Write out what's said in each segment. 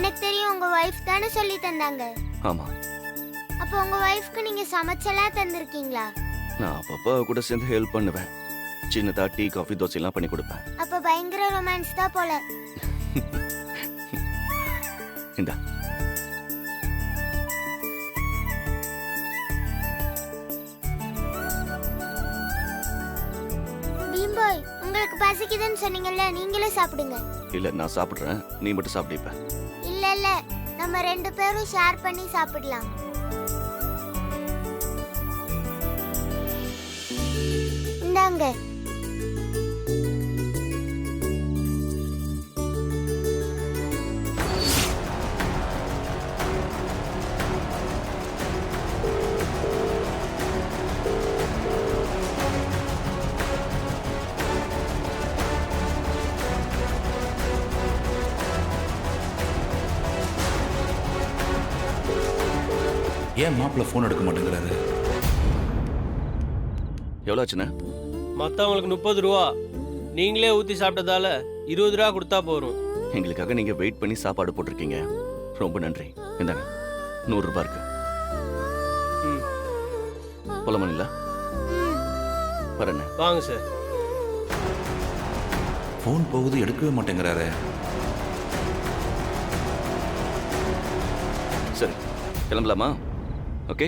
எனக்கு தெரியும் உங்க வைஃப் தானே சொல்லி தந்தாங்க. ஆமா, அப்போ உங்க வைஃப்க்கு நீங்க சமைச்செல்லாம் தந்திருக்கீங்களா? நான் அப்பப்போ கூட சேர்ந்து ஹெல்ப் பண்ணுவேன். சின்னதா டீ காஃபி தோசை எல்லாம் பண்ணி கொடுப்பேன். அப்ப பயங்கர ரொமான்ஸ் தான் போல. இந்தா. பீம்பாய், உங்களுக்கு பசிக்குதுன்னு சொன்னீங்கல்ல, நீங்களே சாப்பிடுங்க. இல்ல, நான் சாப்பிடுறேன், நீ மட்டும் சாப்பிடுப்ப. இல்ல இல்ல, நம்ம 2 பேரும் ஷேர் பண்ணி சாப்பிடலாம். இந்தாங்க. ஏன் மாப்பிள்ள ஃபோன் எடுக்க மாட்டேங்கிறாரு? எவ்வளோ ஆச்சுண்ணே? மற்றவங்களுக்கு 30 ரூபா, நீங்களே ஊற்றி சாப்பிட்டதால 20 ரூபா கொடுத்தா போதும். எங்களுக்காக நீங்க வெயிட் பண்ணி சாப்பாடு போட்டிருக்கீங்க, ரொம்ப நன்றி. இந்தாங்க, 100 ரூபாய் இருக்கு. ம், போலாமா? வரேண்ணே. வாங்க சார். ஃபோன் போகுது, எடுக்கவே மாட்டேங்கிறாரு. சரி, கிளம்பலாமா? ஓகே.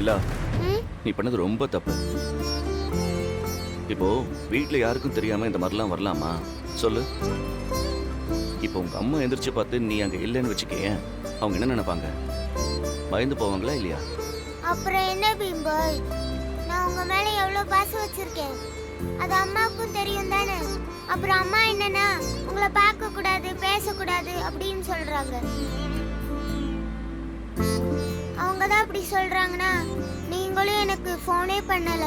இல்ல, நீ பண்ணது ரொம்ப தப்பு. இப்போ வீட்ல யாருக்கும் தெரியாம இந்த மாதிரிலாம் வரலாமா சொல்லு? இப்போ உங்க அம்மா எந்திரிச்சு பார்த்து நீ அங்க இல்லைன்னு வச்சுக்கேன், அவங்க என்ன நினைப்பாங்க? பயந்து போவாங்களா இல்லையா? அப்புறம் என்ன பீம்பாய், நான் உங்க மேல எவ்வளவு பாசம் வச்சிருக்கேன், அது அம்மாவுக்கும் தெரியும் தானே. அப்புறம் அம்மா என்னன்னா உங்களை பார்க்க கூடாது, பேசக்கூடாது அப்படின்னு சொல்றாங்க. அவங்க தான் அப்படி சொல்றாங்கன்னா நீங்களும் எனக்கு ஃபோனே பண்ணல.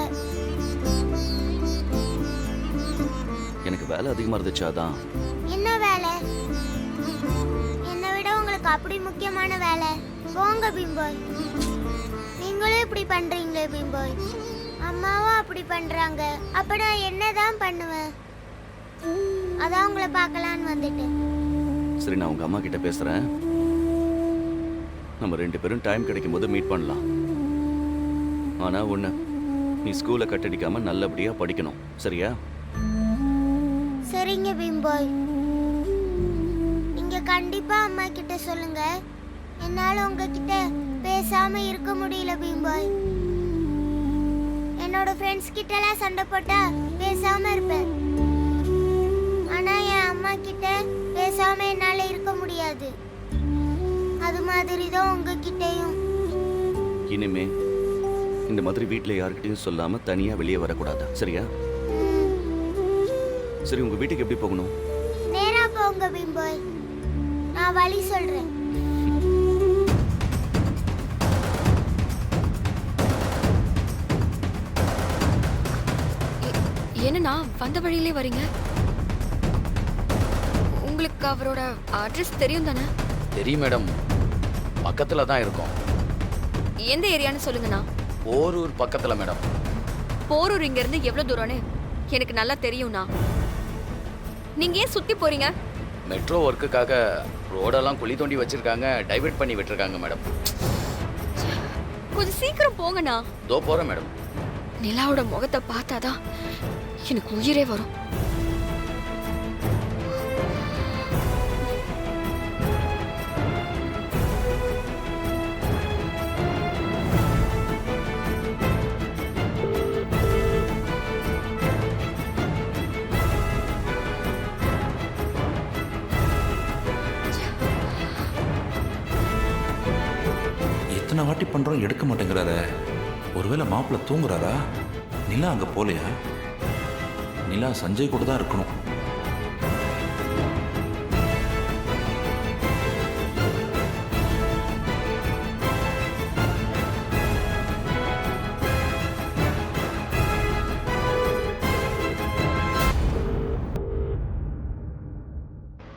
எனக்கு வேலை அதிகமா இருந்துச்சு, அதான். என்ன வேலை? என்னை விட உங்களுக்கு அப்படி முக்கியமான வேலை? போங்க பீம்பாய். நீங்களும் இப்படி பண்றீங்களே பீம்பாய், அம்மாவும் அப்படி பண்றாங்க, அப்ப நான் என்னதான் பண்ணுவேன்? அதான் உங்களை பார்க்கலான்னு வந்துட்டேன். சரி, நான் உங்க அம்மா கிட்ட பேசுறேன். நம்ம 2 பேரும் டைம் கிடைக்கும் போது மீட் பண்ணலாம். ஆனா ஒண்ணு, நீ ஸ்கூலை கட்டடிக்காம நல்லபடியா படிக்கணும், சரியா? சரிங்க பீம்பாய். நீங்க கண்டிப்பா அம்மா கிட்ட சொல்லுங்க, என்னால உங்ககிட்ட பேசாம இருக்க முடியல பீம்பாய். என்னோட ஃப்ரெண்ட்ஸ் கிட்ட எல்லாம் சண்டை போட்டா பேசாம இருப்பேன், ஆனா என் அம்மா கிட்ட பேசாம என்னால இருக்க முடியாது. அது மாதிரி தான் உங்ககிட்டயும். இனிமே இந்த மாதிரி வீட்ல யார்கிட்டயும் சொல்லாம தனியா வெளியே வரக்கூடாது, சரியா? சரி, உங்க வீட்டுக்கு எப்படி போகணும்? நேரா போங்க பீம்பாய், நான் வழி சொல்றேன். என்னண்ணா வந்த வழியிலே வரீங்க? உங்களுக்கு அவரோட அட்ரஸ் தெரியும் தானே? தெரியும் மேடம், பக்கத்துல தான் இருக்கோம். எந்த ஏரியான்னு சொல்லுங்கண்ணா. போரூர் பக்கத்துல மேடம். போரூர் இங்க இருந்து எவ்வளவு தூரம்னு எனக்கு நல்லா தெரியும்ண்ணா. நீங்க ஏன் சுத்தி போறீங்க? மெட்ரோ ஒர்க்குக்காக ரோடெல்லாம் குழி தோண்டி வச்சிருக்காங்க, டைவர்ட் பண்ணி விட்டுருக்காங்க மேடம். கொஞ்சம் சீக்கிரம் போங்கண்ணா. தோ போறேன் மேடம். நிலாவோட முகத்தை பார்த்தாதான் எனக்கு உயிரே வரும். எத்தனை வாட்டி பண்றோம், எடுக்க மாட்டேங்கிறாரு. ஒருவேளை மாப்பிள்ள தூங்குறாரா? நிலா அங்க போலையா? நிலா சஞ்சய் கூட தான் இருக்கணும்.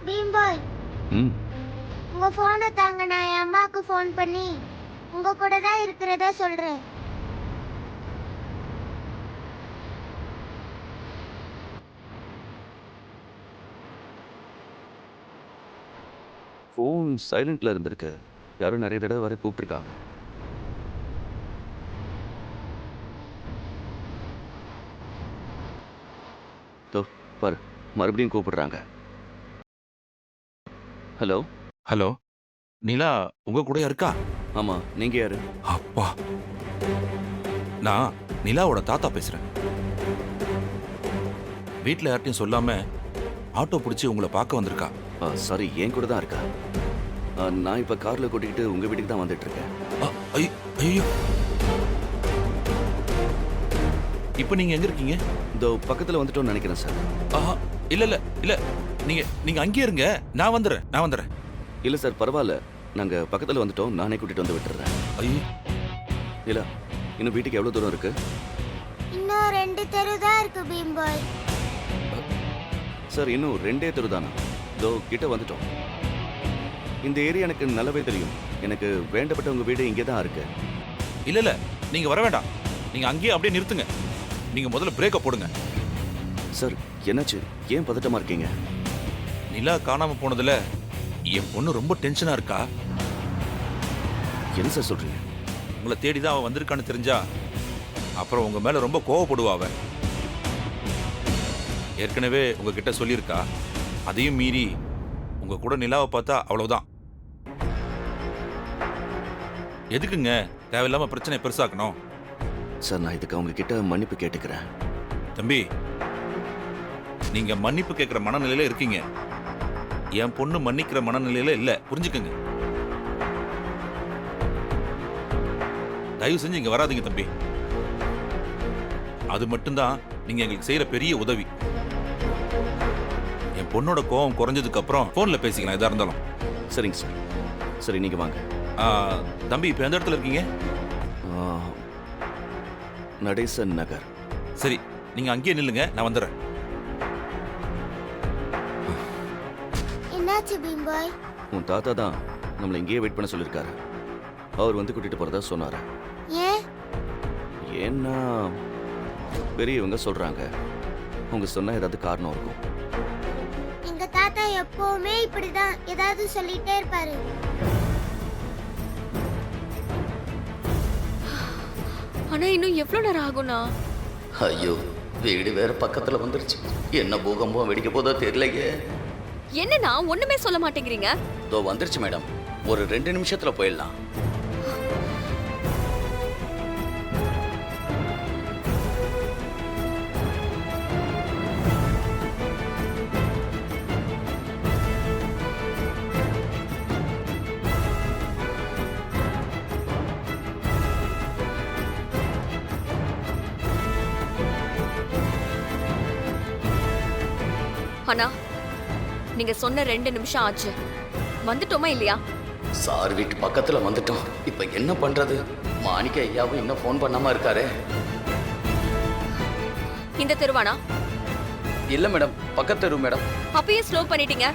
பீம்பாய் ம் உங்க போனை தாங்க, நான் என் அம்மாவுக்கு ஃபோன் பண்ணி உங்க கூட தான் இருக்கிறதா சொல்றேன். ஃபோன் சைலண்ட்ல இருந்திருக்கு. யாரும் நிறைய தடவை வரை கூப்பிட்டுருக்காங்க. தோ பாரு, மறுபடியும் கூப்பிடுறாங்க. ஹலோ. ஹலோ நிலா உங்க கூட இருக்கா? ஆமா, நீங்க யாரு? அப்பா, நான் நிலாவோட தாத்தா பேசுறேன். வீட்டில் யார்ட்டையும் சொல்லாம ஆட்டோ பிடிச்சி உங்களை பார்க்க வந்திருக்கா. சாரி, என் கூட தான் இருக்கா. நான் இப்ப கார்ல கூட்டிக்கிட்டு உங்க வீட்டுக்கு தான் வந்துட்டு இருக்கேன். ஐயோ, இப்போ நீங்க எங்க இருக்கீங்க? இதோ பக்கத்துல வந்துட்டோம்னு நினைக்கிறேன் சார். ஆஹா, இல்ல இல்ல இல்ல, நீங்க அங்கேயே இருங்க, நான் வந்துடுறேன். இல்ல சார், பரவாயில்ல, நாங்க பக்கத்துல வந்துட்டோம். நானே கூட்டிட்டு வந்து விட்டுறேன். ஐயோ, இல்ல, இன்னும் வீட்டுக்கு எவ்வளவு தூரம் இருக்கு? இன்னும் 2 தெரு தான் இருக்கு பீம்பாய். சார், இன்னும் 2 தெரு தானா? இதோ கிட்ட வந்துட்டோம். இந்த ஏரியா எனக்கு நல்லாவே தெரியும். எனக்கு வேண்டப்பட்ட உங்க வீடு இங்கே தான் இருக்கு. இல்ல இல்ல, நீங்க வர வேண்டாம். நீங்க அங்கேயே அப்படியே நிறுத்துங்க. நீங்க முதல்ல பிரேக்கை போடுங்க. சார், என்னாச்சு? ஏன் பதட்டமா இருக்கீங்க? நிலா காணாம போனதுல என் பொண்ணு ரொம்ப டென்ஷனா இருக்கா. என்ன சார் சொல்றீங்க? உங்களை தேடி தான் அவன் வந்திருக்கான்னு தெரிஞ்சா அப்புறம் உங்க மேல ரொம்ப கோவப்படுவா அவ. ஏற்கனவே உங்ககிட்ட சொல்லியிருக்கா. அதையும் மீறி உங்க கூட நிலாவை பார்த்தா அவ்வளவுதான். எதுக்குங்க தேவையில்லாம பிரச்சனை பெருசாக்கணும்? சார், நான் இதுக்கு அவங்க கிட்ட மன்னிப்பு கேட்டுக்கிறேன். தம்பி, நீங்க மன்னிப்பு கேட்கிற மனநிலையில இருக்கீங்க. என் பொண்ணு மன்னிக்கிற மனநிலையில இல்ல, புரிஞ்சுக்கங்க. தயவு செஞ்சு இங்க வராதீங்க தம்பி. அது மட்டும்தான் நீங்க எங்களுக்கு செய்யற பெரிய உதவி. என் பொண்ணோட கோவம் குறைஞ்சதுக்கு அப்புறம் போன்ல பேசிக்கலாம் எதா இருந்தாலும். சரிங்க சார். சரி, நீங்க வாங்க. தம்பி, இப்ப எந்த இடத்துல இருக்கீங்க? நடேசன் நகர். சரி, நீங்க அங்கேயே நில்லுங்க, நான் வந்துடுறேன். என்னாச்சு பீம்பாய்? உன் தாத்தா தான் நம்மளை இங்கேயே வெயிட் பண்ண சொல்லியிருக்காரு. அவர் வந்து கூட்டிட்டு போறதா சொன்னாரு. ஏன்? ஏன்னா பெரியவங்க சொல்றாங்க. அவங்க சொன்னா ஏதாவது காரணம் இருக்கும். எங்க தாத்தா எப்பவுமே இப்படிதான் ஏதாவது சொல்லிட்டே இருப்பாரு. ஆனா இன்னும் எவ்வளவு நேரம் ஆகும்னா? ஐயோ, வீடு வேற பக்கத்துல வந்துருச்சு. என்ன பூகம்பம் வெடிக்க போதோ தெரியலையே. என்னன்னா ஒண்ணுமே சொல்ல மாட்டேங்கிறீங்க? இதோ வந்துருச்சு மேடம். ஒரு 2 நிமிஷத்துல போயிடலாம். அண்ணா, நீங்க சொன்ன 2 நிமிஷம் ஆச்சு. வந்துட்டோமா இல்லையா? சார் வீட்டு பக்கத்துல வந்துட்டோம். இப்ப என்ன பண்றது? மாணிக்க ஐயாவும் இன்னும் ஃபோன் பண்ணாம இருக்காரு. இந்த தெருவானா? இல்ல மேடம், பக்கத்து தெரு மேடம். அப்பயே ஸ்லோ பண்ணிட்டீங்க.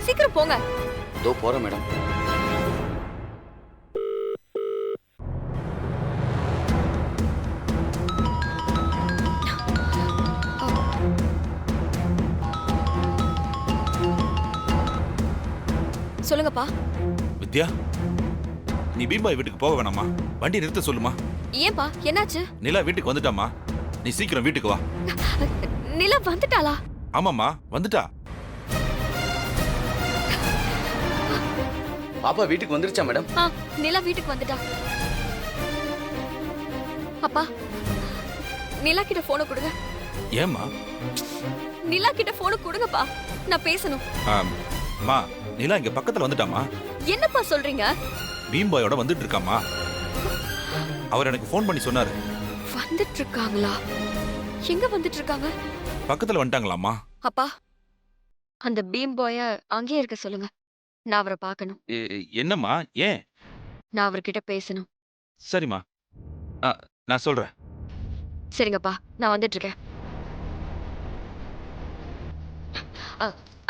சீக்கிரம் போங்க. இதோ போறேன் மேடம். சொல்லுங்கப்பா. வித்யா, நீ பீம்பாய் வீட்டுக்கு போக வேணாமா? வண்டி நிறுத்த சொல்லுமா. ஏன்பா, என்னாச்சு? நிலா வீட்டுக்கு வந்துட்டாமா. நீ சீக்கிரம் வீட்டுக்கு வா. நிலா வந்துட்டாளா? ஆமாம்மா, வந்துட்டா. பாப்பா வீட்டுக்கு வந்துருச்சா மேடம்? நிலா வீட்டுக்கு வந்துட்டா. அப்பா, நிலா கிட்ட போனை கொடுங்க. ஏம்மா? நிலா கிட்ட போனை கொடுங்கப்பா, நான் பேசணும். அம்மா, நிலா இங்க பக்கத்துல வந்துட்டாமா. என்னப்பா சொல்றீங்க? பீம்பாயோட வந்துட்டு இருக்காமா. அவர் எனக்கு ஃபோன் பண்ணி சொன்னாரு. வந்துட்டு இருக்காங்களா? எங்க வந்துட்டு இருக்காங்க? பக்கத்துல வந்துட்டாங்களாமா. அப்பா, அந்த பீம் பாய அங்கேயே இருக்க சொல்லுங்க. நான் அவரை பார்க்கணும். என்னம்மா, ஏன்? நான் அவர்கிட்ட பேசணும். சரிம்மா, நான் சொல்றேன். சரிங்கப்பா, நான் வந்துட்டு இருக்கேன்.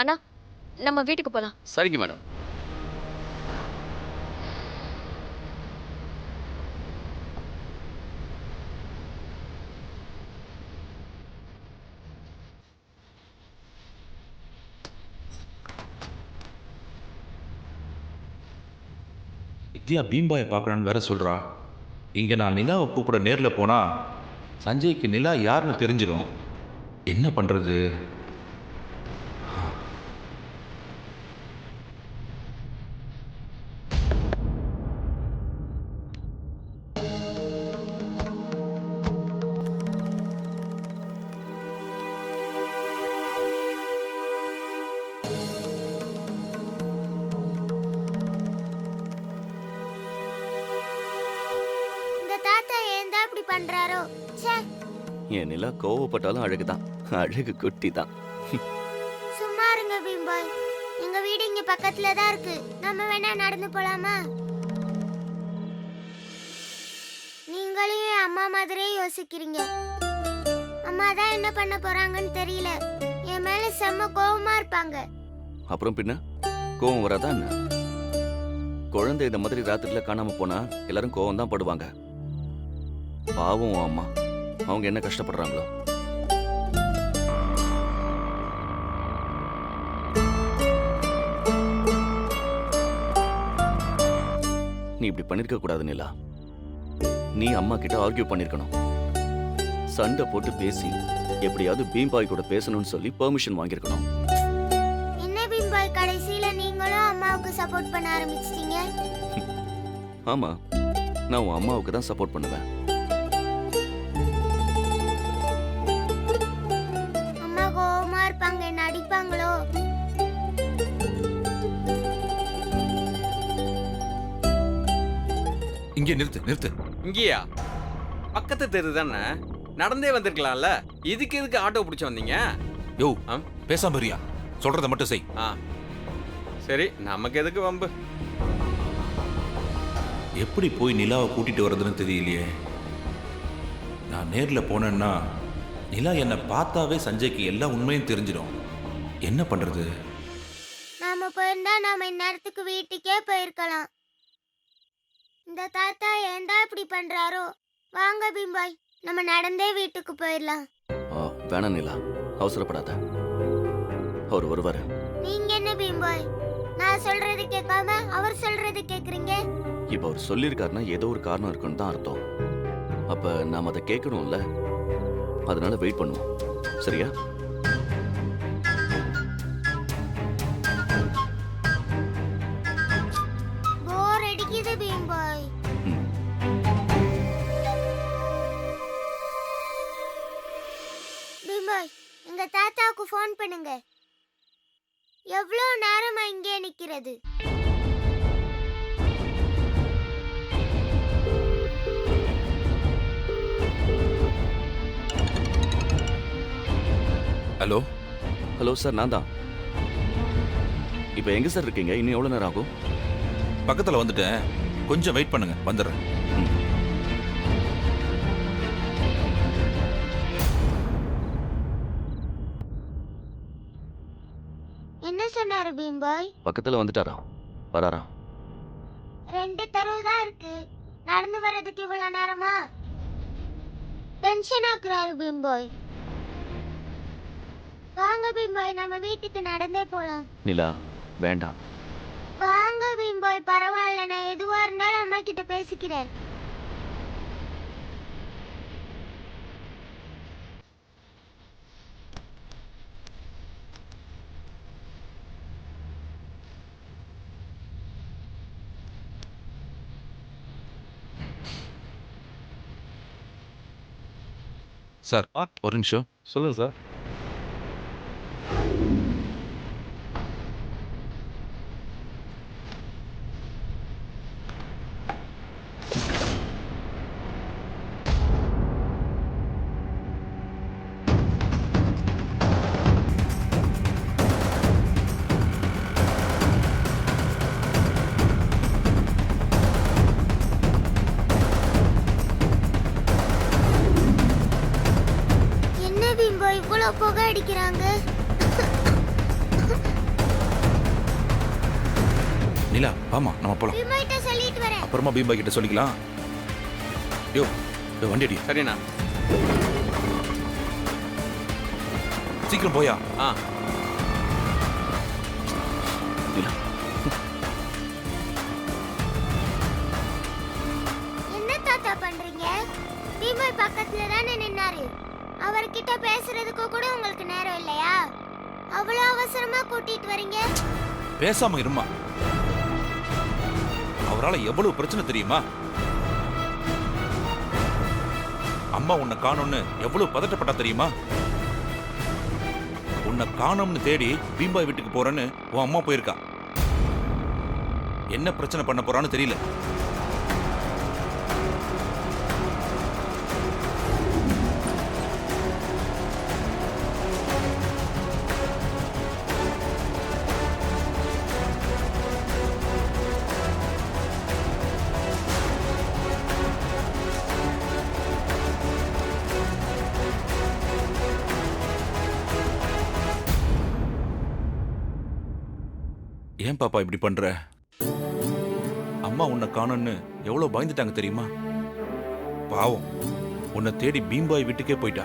அண்ணா, நம்ம வீட்டுக்கு போலாம். சரிங்க மேடம். வித்யா பீம்பாயை பார்க்கணுன்னு வேற சொல்றா. இங்க நான் நிலாவை கூப்பிட நேர்ல போனா சஞ்சய்க்கு நிலா யாருன்னு தெரிஞ்சிடும். என்ன பண்றது? இந்த தாத்தா ஏன் தான் இப்படி பண்றாரோ? ச்சே, என் நிலா கோவப்பட்டாலும் அழகுதான், அழகு குட்டி தான். சும்மா இருங்க பீம்பாய். எங்க வீடு இங்க பக்கத்துல தான் இருக்கு. நம்ம வேணா நடந்து போலாமா? நீங்களும் என் அம்மா மாதிரியே யோசிக்கிறீங்க. அம்மா தான் என்ன பண்ண போறாங்கன்னு தெரியல. என் மேல செம்ம கோவமா இருப்பாங்க. அப்புறம் பின்ன கோவம் வராதா என்ன? குழந்தை இந்த மாதிரி ராத்திரில காணாம போனா எல்லாரும் கோவம் தான் படுவாங்க. பாவம் உன் அம்மா, அவங்க என்ன கஷ்டப்படுறாங்களோ. நீ இப்படி பண்ணிருக்க கூடாது நிலா. நீ அம்மா கிட்ட ஆர்கியூ பண்ணிருக்கணும். சண்டை போட்டு பேசி எப்படியாவது பீம்பாய் கூட பேசணும்னு சொல்லி பெர்மிஷன் வாங்கியிருக்கணும். என்ன பீம்பாய், கடைசியில நீங்களும் அம்மாவுக்கு சப்போர்ட் பண்ண ஆரம்பிச்சிட்டீங்க. ஆமா, நான் உன் அம்மாவுக்கு தான் சப்போர்ட் பண்ணுவேன். அம்மா கோவமா இருப்பாங்க, என்ன அடிப்பாங்களோ? இங்கே நிறுத்து நிறுத்து. இங்கேயா? பக்கத்து தெரு தானே, நடந்தே வந்திருக்கலாம்ல. இதுக்கு எதுக்கு ஆட்டோ பிடிச்சி வந்தீங்க? யோ ஆ? பேசாம இருயா, சொல்றத மட்டும் செய். ஆ சரி, நமக்கு எதுக்கு வம்பு? எப்படி போய் நிலாவை கூட்டிட்டு வர்றதுன்னு தெரியலையே. நான் நேர்ல போனேன்னா நிலா என்னை பார்த்தாவே சஞ்சய்க்கு எல்லா உண்மையும் தெரிஞ்சிடும். என்ன பண்றது? நாம போயிருந்தா நாம இந்நேரத்துக்கு வீட்டுக்கே போயிருக்கலாம். இந்த தாத்தா ஏன் தான் இப்படி பண்றாரோ? வாங்க பீம்பாய், நம்ம நடந்தே வீட்டுக்கு போயிடலாம். வேணாம் நிலா, அவசரப்படாத. அவர் வருவாரு. நீங்க என்ன பீம்பாய், நான் சொல்றது கேட்காம அவர் சொல்றது கேக்குறீங்க? இப்ப அவர் சொல்லியிருக்காருன்னா ஏதோ ஒரு காரணம் இருக்குன்னு தான் அர்த்தம். அப்ப நாம அதை கேட்கணும்ல, அதனால வெயிட் பண்ணுவோம். சரியா? போர் அடிக்குது பீம்பாய். ம். பீம்பாய், எங்க தாத்தாவுக்கு ஃபோன் பண்ணுங்க. எவ்வளோ நேரமா இங்கே நிக்கிறது? ஹலோ ஹலோ சார், நான் தான். இப்போ எங்க சார் இருக்கீங்க? இன்னும் எவ்வளவு நேரம் ஆகும்? பக்கத்துல வந்துட்டேன், கொஞ்சம் வெயிட் பண்ணுங்க, வந்துடுறேன். என்ன சொன்னாரு பீம்பாய்? பக்கத்துல வந்துட்டாரா? வராரா? 2 தெரு தான் இருக்கு. நடந்து வர்றதுக்கு இவ்வளவு நேரமா? டென்ஷன் ஆக்குறாரு பீம்பாய். வாங்க பீம்பாய், நம்ம வீட்டுக்கு நடந்தே போலாம். நிலா, வேண்டாம். வாங்க பீம்பாய், பரவாயில்ல, நான் எதுவா இருந்தாலும் அம்மா கிட்ட பேசிக்கிறேன். சார் ஒரு நிமிஷம். சொல்லுங்க சார். என்ன பீம்பாய், இவ்வளவு புகை அடிக்கிறாங்க? நிலா ஆமா நம்ம போலாம். பீம்பாய்ட்ட சொல்லிட்டு வரேன். அப்புறமா பீம்பா கிட்ட சொல்லிக்கலாம். யோ வண்டி அடி, சரிண்ணா. சீக்கிரம் போயா. ஆ நிலா, என்ன தாத்தா பண்றீங்க? பீம்பாய் பக்கத்துல தானே நின்னாரு. அவர்கிட்ட பேசுறதுக்கு கூட உங்களுக்கு நேரம் இல்லையா? அவ்வளவு அவசரமா கூட்டிட்டு வரீங்க. பேசாம இருமா. அவரால் எவ்வளவு பிரச்சனை தெரியுமா? அம்மா உன்னை காணோம்னு எவ்வளவு பதட்டப்பட்டா தெரியுமா? உன்னை காணோம்னு தேடி பீம்பாய் வீட்டுக்கு போறேன்னு உன் அம்மா போயிருக்கா. என்ன பிரச்சனை பண்ண போறான்னு தெரியல. ஏன் பாப்பா இப்படி பண்ற? அம்மா உன்னை காணோன்னு எவ்வளவு பயந்துட்டாங்க தெரியுமா? பாவம், உன்னை தேடி பீம்பாய் வீட்டுக்கே போயிட்டா.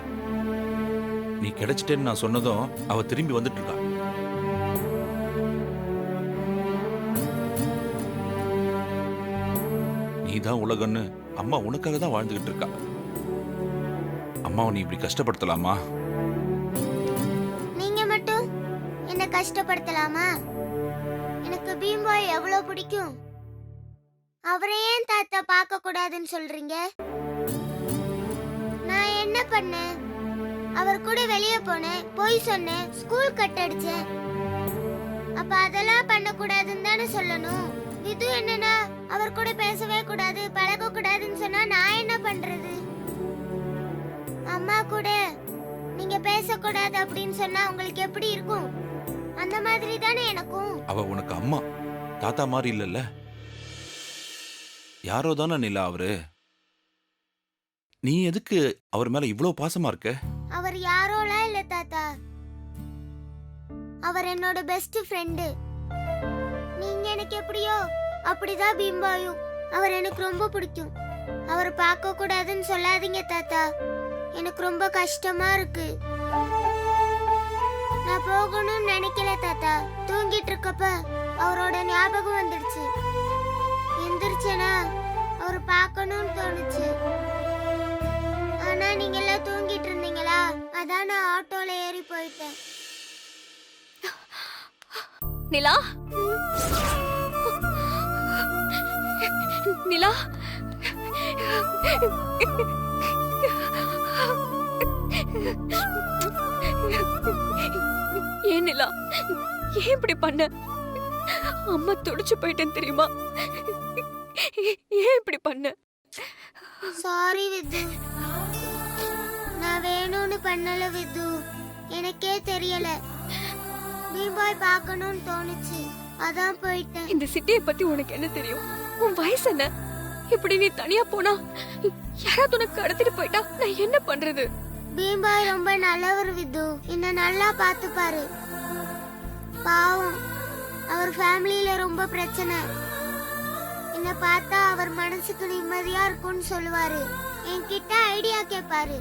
நீ கிடைச்சிட்டேன்னு நான் சொன்னதும் அவ திரும்பி வந்துட்டு இருக்கா. நீதான் உலகன்னு அம்மா உனக்காக தான் வாழ்ந்துகிட்டு இருக்கா. அம்மாவை நீ இப்படி கஷ்டப்படுத்தலாமா? நீங்க மட்டும் என்ன கஷ்டப்படுத்தலாமா? எனக்கு பீம்பாய் எவ்வளவு பிடிக்கும். அவரை ஏன் தாத்தா பார்க்க கூடாதுன்னு சொல்றீங்க? நான் என்ன பண்ணேன்? அவர் கூட வெளியே போனேன், பொய் சொன்னேன், ஸ்கூல் கட் அடிச்சேன். அப்ப அதெல்லாம் பண்ண கூடாதுன்னு தானே சொல்லணும். இது என்னன்னா அவர் கூட பேசவே கூடாது, பழக கூடாதுன்னு சொன்னா நான் என்ன பண்றது? அம்மா கூட நீங்க பேசக்கூடாது அப்படின்னு சொன்னா உங்களுக்கு எப்படி இருக்கும்? அந்த மாதிரி தானே எனக்கும். அவ உனக்கு அம்மா, தாத்தா மாதிரி இல்லல்ல. யாரோ தானே நிலா அவரு. நீ எதுக்கு அவர் மேல இவ்வளவு பாசமா இருக்க? அவர் யாரோலாம் இல்ல தாத்தா. அவர் என்னோட பெஸ்ட் ஃப்ரெண்டு. நீங்க எனக்கு எப்படியோ அப்படிதான் பீம்பாயும். அவர் எனக்கு ரொம்ப பிடிக்கும். அவர் பார்க்க கூடாதுன்னு சொல்லாதீங்க தாத்தா. எனக்கு ரொம்ப கஷ்டமா இருக்கு. நான் போகணும்னு நினைக்கல தாத்தா. தூங்கிட்டு இருக்கப்ப அவரோட ஞாபகம் வந்துடுச்சு. எந்திரிச்சேனா அவர் பார்க்கணும்னு தோணுச்சு. ஆனா நீங்க எல்லாம் தூங்கிட்டு இருந்தீங்களா, அதான் நான் ஆட்டோல ஏறி போயிட்டேன். நிலா, நிலா, ஏன் நிலா, ஏன் இப்படி பண்ண? அம்மா துடிச்சு போயிட்டேன் தெரியுமா? ஏன் இப்படி பண்ண? Sorry with. நான் வேணும்னு பண்ணல வித்து. எனக்கே தெரியல. பீம்பாய் பார்க்கணும்னு தோணுச்சு, அதான் போயிட்டேன். இந்த சிட்டியை பத்தி உனக்கு என்ன தெரியும்? உன் வயசு என்ன? இப்படி நீ தனியா போனா யாராவது உனக்கு கடத்திட்டு போயிட்டா நான் என்ன பண்றது? பீம்பாய் ரொம்ப நல்லவர் வித்து. என்ன நல்லா பார்த்துப்பாரு. பாவம், அவர் ஃபேமிலியில ரொம்ப பிரச்சனை. என்ன பார்த்தா அவர் மனசுக்கு நிம்மதியா இருக்கும்னு சொல்லுவாரு. என்கிட்ட ஐடியா கேட்பாரு.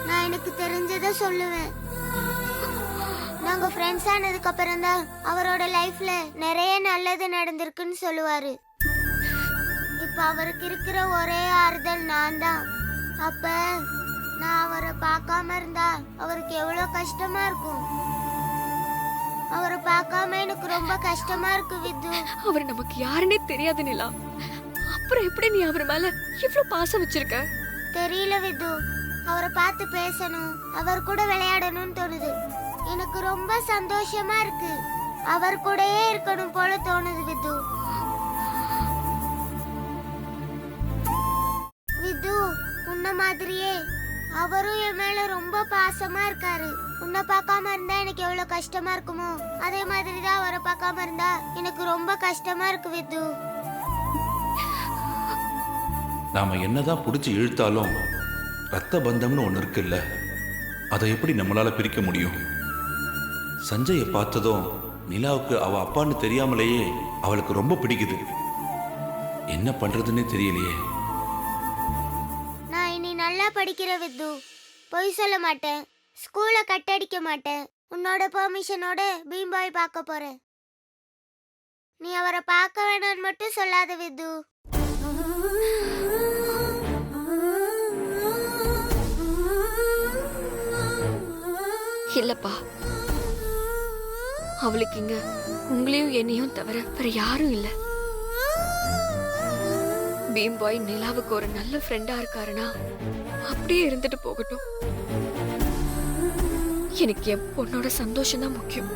நான் எனக்கு தெரிஞ்சதை சொல்லுவேன். நாங்க ஃப்ரெண்ட்ஸ் ஆனதுக்கு அப்புறம் தான் அவரோட லைஃப்ல நிறைய நல்லது நடந்திருக்குன்னு சொல்லுவாரு. இப்ப அவருக்கு இருக்கிற ஒரே ஆறுதல் நான் தான். அப்ப நான் அவரை பார்க்காம இருந்தா அவருக்கு எவ்வளவு கஷ்டமா இருக்கும். அவரை பார்க்காம எனக்கு ரொம்ப கஷ்டமா இருக்கு வித்து. அவர் நமக்கு யாருன்னே தெரியாது நிலா. அப்புறம் எப்படி நீ அவர் மேல இவ்ளோ பாசம் வச்சிருக்க? தெரியல வித்து. அவரை பார்த்து பேசணும், அவர் கூட விளையாடணும்னு தோணுது. எனக்கு ரொம்ப சந்தோஷமா இருக்கு. அவர் கூடயே இருக்கணும் போல தோணுது வித்து. வித்து, உன்ன மாதிரியே அவரும் என் மேல ரொம்ப பாசமா இருக்காரு. உன்னை பார்க்காம இருந்தா எனக்கு எவ்வளவு கஷ்டமா இருக்குமோ அதே மாதிரி தான் அவரை பார்க்காம இருந்தா எனக்கு ரொம்ப கஷ்டமா இருக்கு வித்து. நாம என்னதான் புடிச்சு இழுத்தாலும் ரத்த பந்தம்னு ஒண்ணு இருக்குல்ல, அதை எப்படி நம்மளால பிரிக்க முடியும்? சஞ்சயை பார்த்ததும் நிலாவுக்கு அவ அப்பான்னு தெரியாமலேயே அவளுக்கு ரொம்ப பிடிக்குது. என்ன பண்றதுன்னே தெரியலையே. நான் இனி நல்லா படிக்கிறேன் வித்து. பொய் சொல்ல மாட்டேன். ஸ்கூலை கட்டடிக்க மாட்டேன். உன்னோட பெர்மிஷனோட பீம்பாய் பார்க்க போறேன். நீ அவரை பார்க்க வேணான்னு மட்டும் சொல்லாத வித்து. இல்லப்பா, அவளுக்கு இங்க உங்களையும் என்னையும் தவிர வேற யாரும் இல்ல. பீம்பாய் நிலாவுக்கு ஒரு நல்ல ஃப்ரெண்டா இருக்காருன்னா அப்படியே இருந்துட்டு போகட்டும். எனக்கு என் பொண்ணோட சந்தோஷம் தான் முக்கியம்.